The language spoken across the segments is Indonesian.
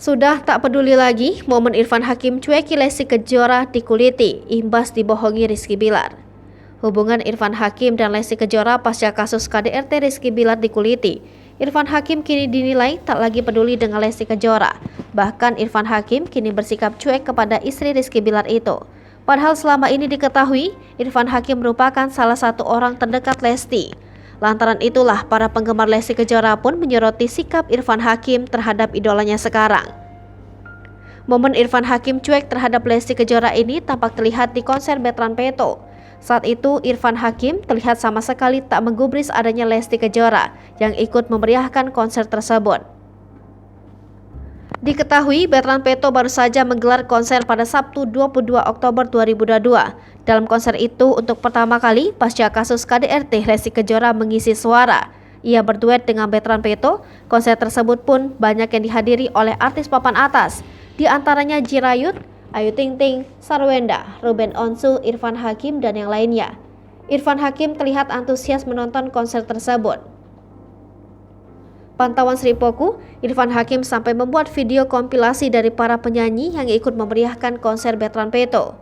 Sudah tak peduli lagi, momen Irfan Hakim cueki Lesti Kejora dikuliti, imbas dibohongi Rizky Bilar. Hubungan Irfan Hakim dan Lesti Kejora pasca kasus KDRT Rizky Bilar dikuliti. Irfan Hakim kini dinilai tak lagi peduli dengan Lesti Kejora. Bahkan Irfan Hakim kini bersikap cuek kepada istri Rizky Bilar itu. Padahal selama ini diketahui, Irfan Hakim merupakan salah satu orang terdekat Lesti. Lantaran itulah para penggemar Lesti Kejora pun menyoroti sikap Irfan Hakim terhadap idolanya sekarang. Momen Irfan Hakim cuek terhadap Lesti Kejora ini tampak terlihat di konser Betran Peto. Saat itu Irfan Hakim terlihat sama sekali tak menggubris adanya Lesti Kejora yang ikut memeriahkan konser tersebut. Diketahui Betran Peto baru saja menggelar konser pada Sabtu 22 Oktober 2022. Dalam konser itu untuk pertama kali pasca kasus KDRT Lesti Kejora mengisi suara. Ia berduet dengan Betran Peto. Konser tersebut pun banyak yang dihadiri oleh artis papan atas, di antaranya Jirayut, Ayu Ting Ting, Sarwenda, Ruben Onsu, Irfan Hakim, dan yang lainnya. Irfan Hakim terlihat antusias menonton konser tersebut. Pantauan Sri Poku, Irfan Hakim sampai membuat video kompilasi dari para penyanyi yang ikut memeriahkan konser Betran Peto.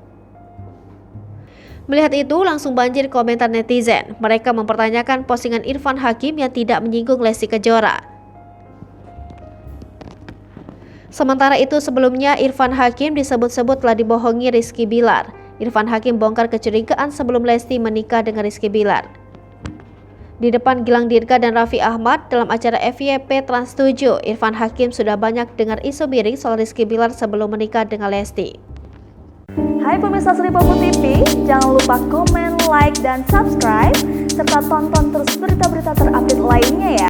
Melihat itu langsung banjir komentar netizen. Mereka mempertanyakan postingan Irfan Hakim yang tidak menyinggung Lesti Kejora. Sementara itu sebelumnya Irfan Hakim disebut-sebut telah dibohongi Rizky Bilar. Irfan Hakim bongkar kecurigaan sebelum Lesti menikah dengan Rizky Bilar. Di depan Gilang Dirga dan Raffi Ahmad dalam acara FYP Trans 7, Irfan Hakim sudah banyak dengar isu miring soal Rizky Bilar sebelum menikah dengan Lesti. Hai pemirsa Sri Poku TV, jangan lupa komen, like, dan subscribe, serta tonton terus berita-berita terupdate lainnya ya.